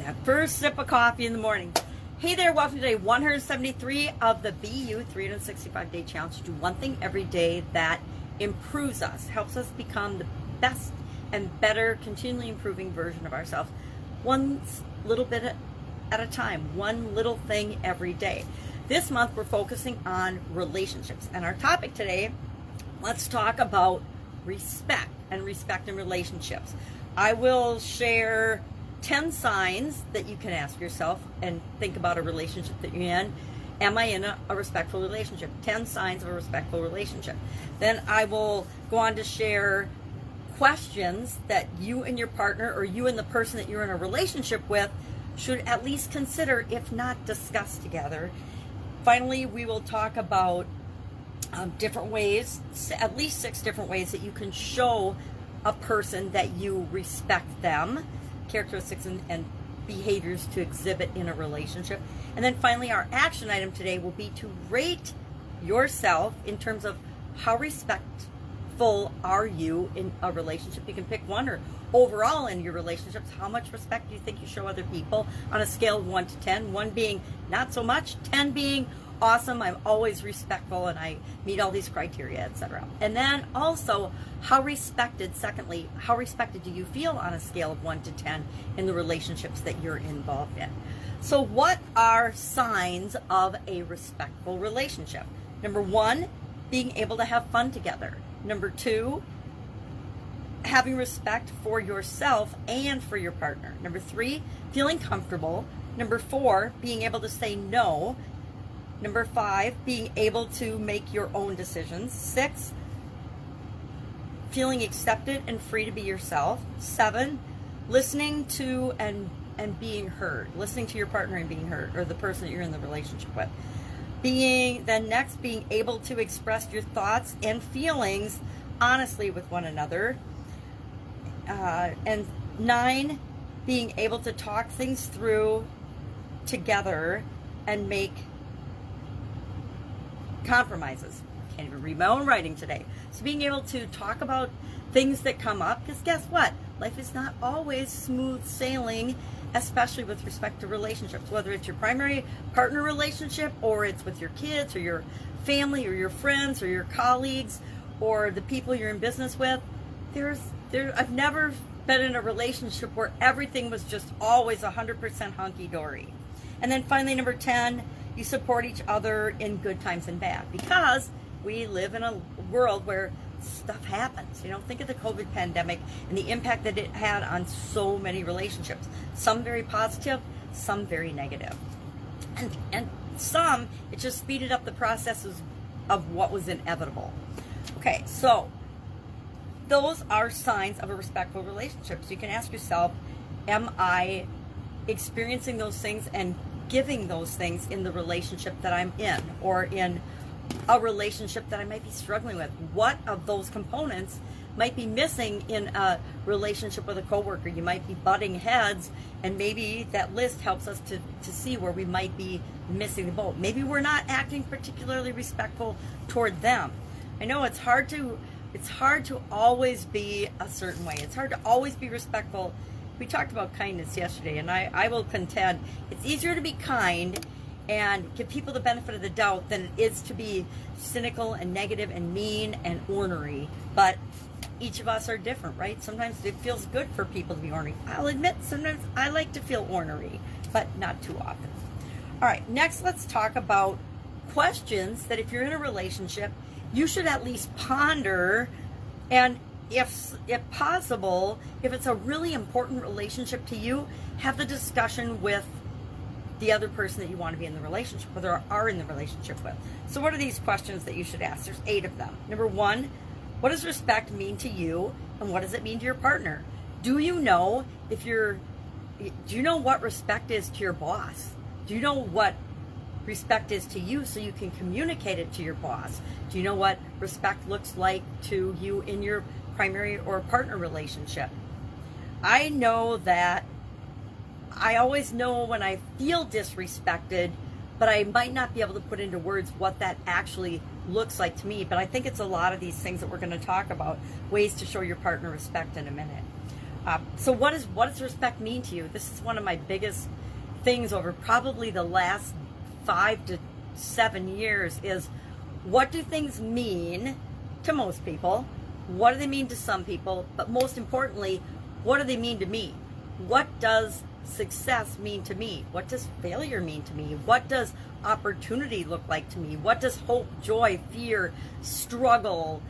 that first sip of coffee in the morning. Hey there, welcome to day 173 of the BU 365-day challenge. Do one thing every day that improves us, helps us become the best and better, continually improving version of ourselves. One little bit at a time, one little thing every day. This month we're focusing on relationships, and our topic today, let's talk about respect and respect in relationships. I will share 10 signs that you can ask yourself and think about a relationship that you're in. Am I in a respectful relationship? 10 signs of a respectful relationship. Then I will go on to share questions that you and your partner, or you and the person that you're in a relationship with, should at least consider, if not discuss together. Finally, we will talk about different ways, at least 6 different ways that you can show a person that you respect them, characteristics and behaviors to exhibit in a relationship. And then finally, our action item today will be to rate yourself in terms of how respectful are you in a relationship. You can pick one, or overall in your relationships, how much respect do you think you show other people on a scale of 1 to 10, 1 being not so much, 10 being awesome, I'm always respectful and I meet all these criteria, etc. And then also, secondly, how respected do you feel on a scale of 1 to 10 in the relationships that you're involved in? So what are signs of a respectful relationship? Number 1, being able to have fun together. Number 2, having respect for yourself and for your partner. Number 3, feeling comfortable. Number 4, being able to say no. Number 5, being able to make your own decisions. 6, feeling accepted and free to be yourself. 7, listening to and being heard. Listening to your partner and being heard, or the person that you're in the relationship with. Being able to express your thoughts and feelings honestly with one another. And 9, being able to talk things through together and make compromises. Can't even read my own writing today. So being able to talk about things that come up, because guess what? Life is not always smooth sailing, especially with respect to relationships, whether it's your primary partner relationship, or it's with your kids, or your family, or your friends, or your colleagues, or the people you're in business with. I've never been in a relationship where everything was just always 100% hunky-dory. And then finally, number 10, you support each other in good times and bad, because we live in a world where stuff happens. Think of the COVID pandemic and the impact that it had on so many relationships. Some very positive, some very negative. And some, it just speeded up the processes of what was inevitable. Okay, so those are signs of a respectful relationship. So you can ask yourself, am I experiencing those things and giving those things in the relationship that I'm in, or in a relationship that I might be struggling with? What of those components might be missing in a relationship with a coworker? You might be butting heads, and maybe that list helps us to see where we might be missing the boat. Maybe we're not acting particularly respectful toward them. I know it's hard to always be a certain way. It's hard to always be respectful. We talked about kindness yesterday, and I will contend it's easier to be kind and give people the benefit of the doubt than it is to be cynical and negative and mean and ornery. But each of us are different, right? Sometimes it feels good for people to be ornery. I'll admit, sometimes I like to feel ornery, but not too often. All right, next let's talk about questions that if you're in a relationship, you should at least ponder, and if possible, if it's a really important relationship to you, have the discussion with the other person that you want to be in the relationship with, or are in the relationship with. So what are these questions that you should ask? There's 8 of them. Number 1, what does respect mean to you, and what does it mean to your partner? Do you know what respect is to your boss? Do you know what respect is to you, so you can communicate it to your boss? Do you know what respect looks like to you in your primary or partner relationship? I know that I always know when I feel disrespected, but I might not be able to put into words what that actually looks like to me. But I think it's a lot of these things that we're going to talk about, ways to show your partner respect in a minute. So what does respect mean to you? This is one of my biggest things over probably the last 5 to 7 years is, what do things mean to most people? What do they mean to some people? But most importantly, what do they mean to me? What does success mean to me? What does failure mean to me? What does opportunity look like to me? What does hope, joy, fear, struggle,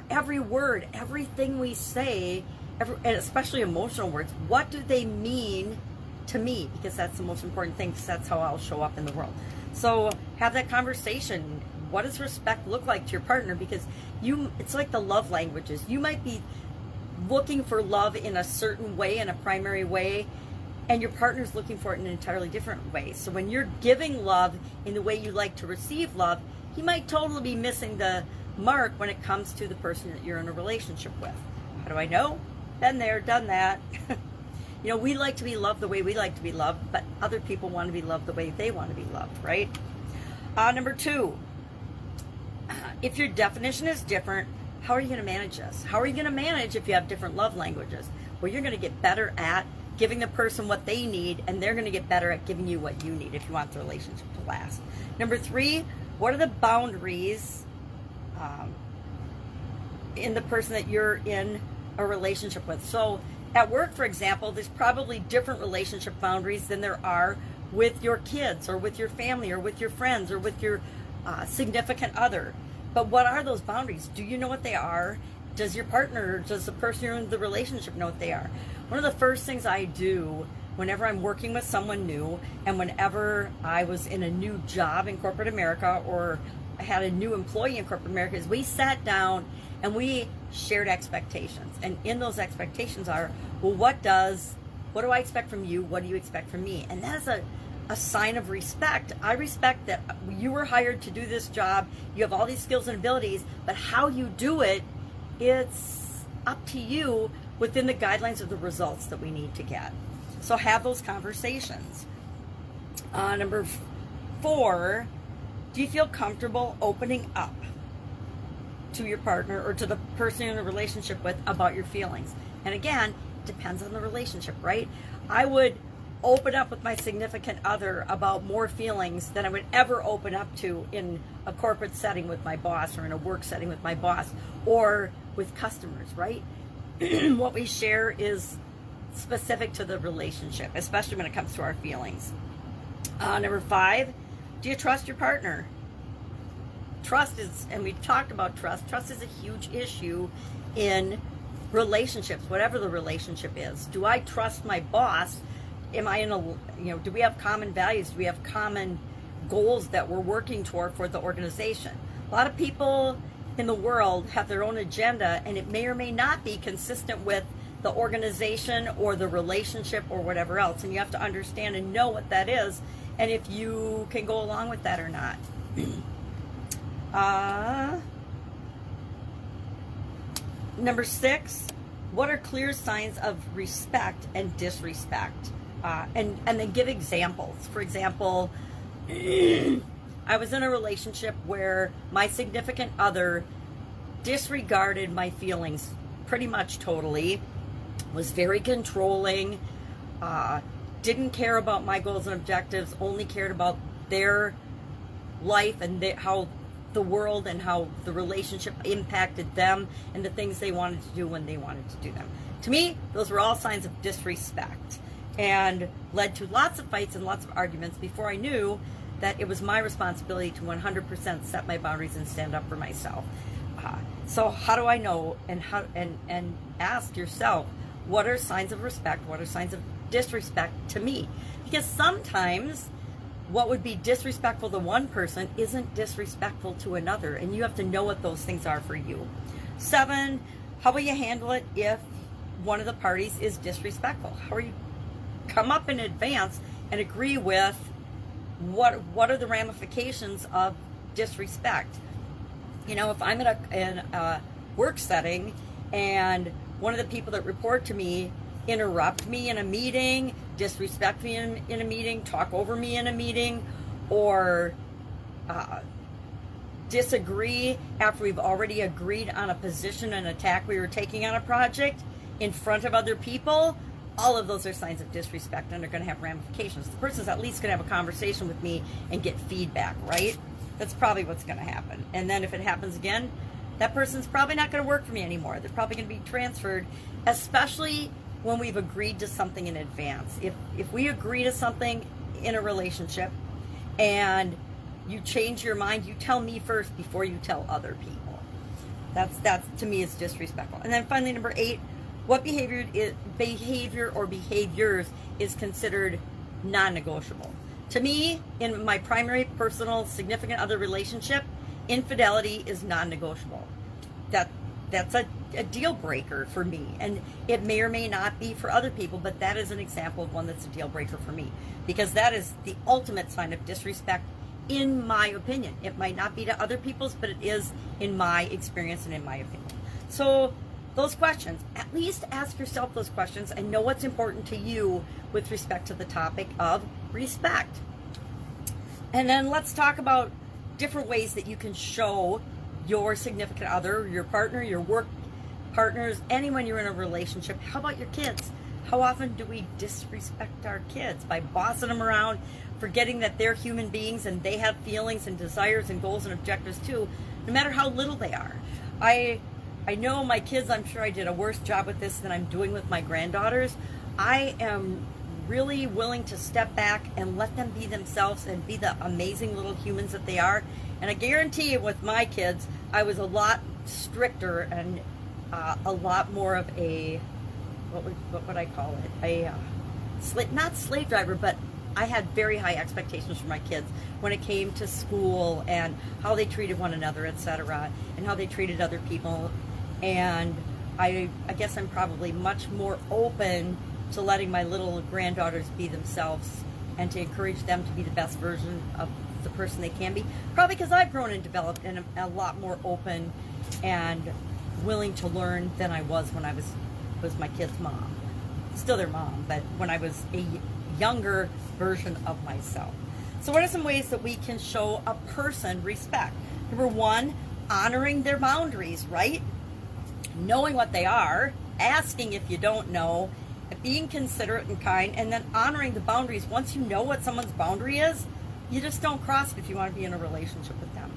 every word, everything we say, and especially emotional words, what do they mean to me? Because that's the most important thing, because that's how I'll show up in the world. So have that conversation. What does respect look like to your partner? Because it's like the love languages. You might be looking for love in a certain way, in a primary way, and your partner's looking for it in an entirely different way. So when you're giving love in the way you like to receive love, he might totally be missing the mark when it comes to the person that you're in a relationship with. How do I know? Been there, done that. We like to be loved the way we like to be loved, but other people want to be loved the way they want to be loved, right? Number 2, if your definition is different, how are you going to manage this? How are you going to manage if you have different love languages? Well, you're going to get better at giving the person what they need, and they're going to get better at giving you what you need if you want the relationship to last. Number 3, what are the boundaries in the person that you're in a relationship with? So at work, for example, there's probably different relationship boundaries than there are with your kids or with your family or with your friends or with your significant other. But what are those boundaries? Do you know what they are? Does your partner, does the person you're in the relationship know what they are? One of the first things I do whenever I'm working with someone new, and whenever I was in a new job in corporate America, or I had a new employee in corporate America, is we sat down and we shared expectations. And in those expectations are, well, what do I expect from you? What do you expect from me? And that is a sign of respect. I respect that you were hired to do this job. You have all these skills and abilities, but how you do it, it's up to you within the guidelines of the results that we need to get. So have those conversations. Number 4, do you feel comfortable opening up to your partner or to the person you're in a relationship with about your feelings? And again, it depends on the relationship, right? I would open up with my significant other about more feelings than I would ever open up to in a corporate setting with my boss, or in a work setting with my boss, or with customers, right? What we share is specific to the relationship, especially when it comes to our feelings. Number 5, do you trust your partner? Trust is, and we talked about trust is a huge issue in relationships, whatever the relationship is. Do I trust my boss? Am I in do we have common values? Do we have common goals that we're working toward for the organization? A lot of people in the world have their own agenda, and it may or may not be consistent with the organization or the relationship or whatever else. And you have to understand and know what that is, and if you can go along with that or not. Number 6, what are clear signs of respect and disrespect? And then give examples. For example, I was in a relationship where my significant other disregarded my feelings pretty much totally, was very controlling, didn't care about my goals and objectives, only cared about their life and how the world and how the relationship impacted them and the things they wanted to do when they wanted to do them. To me, those were all signs of disrespect, and led to lots of fights and lots of arguments before I knew that it was my responsibility to 100% set my boundaries and stand up for myself. So how do I know? And ask yourself, what are signs of respect? What are signs of disrespect to me? Because sometimes what would be disrespectful to one person isn't disrespectful to another, and you have to know what those things are for you. 7, how will you handle it if one of the parties is disrespectful? How are you come up in advance and agree with what are the ramifications of disrespect? If I'm in a work setting and one of the people that report to me interrupt me in a meeting, disrespect me in a meeting, talk over me in a meeting, or disagree after we've already agreed on a position and attack we were taking on a project, in front of other people, all of those are signs of disrespect and are going to have ramifications. The person's at least going to have a conversation with me and get feedback, right? That's probably what's going to happen. And then if it happens again, that person's probably not going to work for me anymore. They're probably going to be transferred, especially when we've agreed to something in advance. If we agree to something in a relationship and you change your mind, you tell me first before you tell other people. That's to me is disrespectful. And then finally, number 8, what behavior or behaviors is considered non-negotiable? To me, in my primary personal significant other relationship, infidelity is non-negotiable. That's a deal breaker for me, and it may or may not be for other people, but that is an example of one that's a deal breaker for me, because that is the ultimate sign of disrespect in my opinion. It might not be to other people's, but it is in my experience and in my opinion. So those questions, at least ask yourself those questions and know what's important to you with respect to the topic of respect. And then let's talk about different ways that you can show your significant other, your partner, your work partners, anyone you're in a relationship. How about your kids? How often do we disrespect our kids by bossing them around, forgetting that they're human beings and they have feelings and desires and goals and objectives too, no matter how little they are? I know my kids, I'm sure I did a worse job with this than I'm doing with my granddaughters. I am really willing to step back and let them be themselves and be the amazing little humans that they are. And I guarantee you with my kids, I was a lot stricter and a lot more of a, what would I call it? Not slave driver, but I had very high expectations for my kids when it came to school and how they treated one another, etc., and how they treated other people. And I guess I'm probably much more open to letting my little granddaughters be themselves and to encourage them to be the best version of the person they can be. Probably because I've grown and developed and am a lot more open and willing to learn than I was when I was my kid's mom. Still their mom, but when I was a younger version of myself. So what are some ways that we can show a person respect? Number 1, honoring their boundaries, right? Knowing what they are, asking if you don't know, being considerate and kind, and then honoring the boundaries. Once you know what someone's boundary is, you just don't cross it if you want to be in a relationship with them.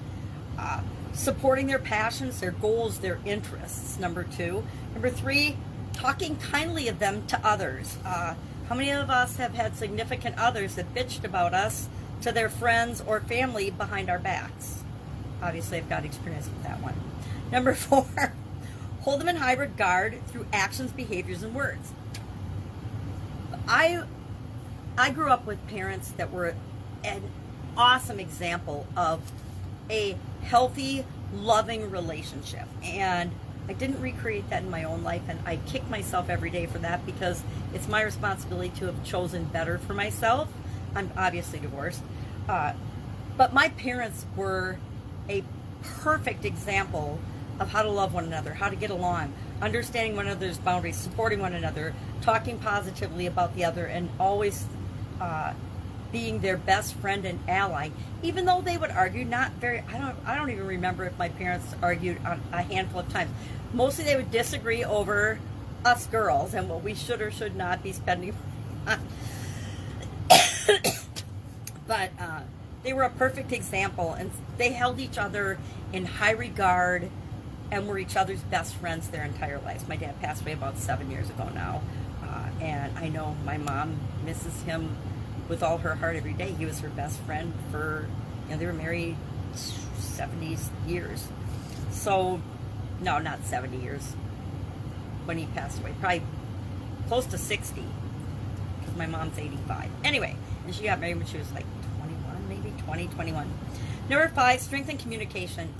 Supporting their passions, their goals, their interests, number 2. Number 3, talking kindly of them to others. How many of us have had significant others that bitched about us to their friends or family behind our backs? Obviously, I've got experience with that one. Number 4, hold them in high regard through actions, behaviors, and words. I grew up with parents that were an awesome example of a healthy, loving relationship. And I didn't recreate that in my own life, and I kick myself every day for that because it's my responsibility to have chosen better for myself. I'm obviously divorced. But my parents were a perfect example of how to love one another, how to get along, understanding one another's boundaries, supporting one another, talking positively about the other, and always being their best friend and ally, even though they would argue. I don't even remember if my parents argued a handful of times. Mostly they would disagree over us girls and what we should or should not be spending on. But they were a perfect example, and they held each other in high regard and were each other's best friends their entire lives. My dad passed away about 7 years ago now, and I know my mom misses him with all her heart every day. He was her best friend for, they were married 70 years. So, no, not 70 years when he passed away. Probably close to 60, because my mom's 85. Anyway, and she got married when she was like 21, maybe 20, 21. Number 5, strengthen communication.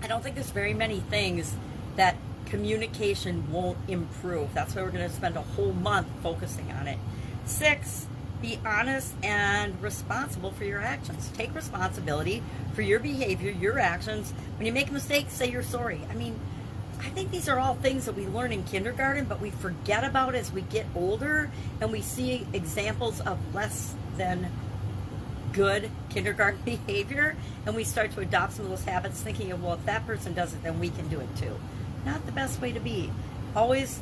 I don't think there's very many things that communication won't improve. That's why we're going to spend a whole month focusing on it. 6, be honest and responsible for your actions. Take responsibility for your behavior, your actions. When you make a mistake, say you're sorry. I think these are all things that we learn in kindergarten, but we forget about as we get older, and we see examples of less than good kindergarten behavior, and we start to adopt some of those habits, thinking of, well, if that person does it, then we can do it too. Not the best way to be. Always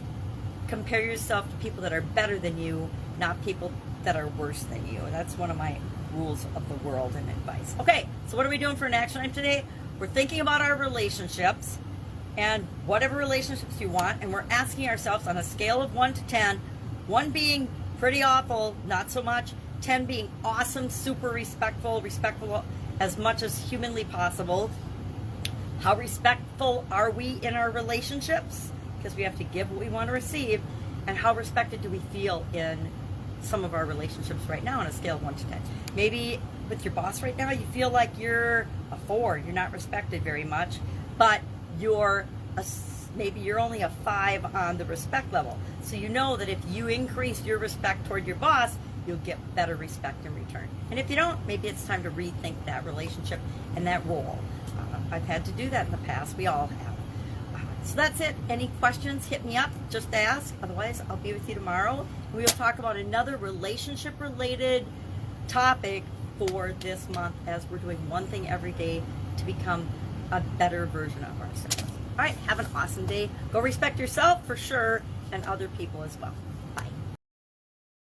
compare yourself to people that are better than you, not people that are worse than you. That's one of my rules of the world and advice. Okay, so what are we doing for an action item today? We're thinking about our relationships and whatever relationships you want, and we're asking ourselves on a scale of 1 to 10, 1 being pretty awful, not so much, 10 being awesome, super respectful as much as humanly possible. How respectful are we in our relationships? Because we have to give what we want to receive. And how respected do we feel in some of our relationships right now on a scale of 1 to 10? Maybe with your boss right now, you feel like you're a 4. You're not respected very much, but maybe you're only a 5 on the respect level. So you know that if you increase your respect toward your boss, you'll get better respect in return. And if you don't, maybe it's time to rethink that relationship and that role. I've had to do that in the past. We all have. So that's it. Any questions, hit me up. Just ask. Otherwise, I'll be with you tomorrow. We will talk about another relationship-related topic for this month, as we're doing one thing every day to become a better version of ourselves. All right, have an awesome day. Go respect yourself for sure, and other people as well.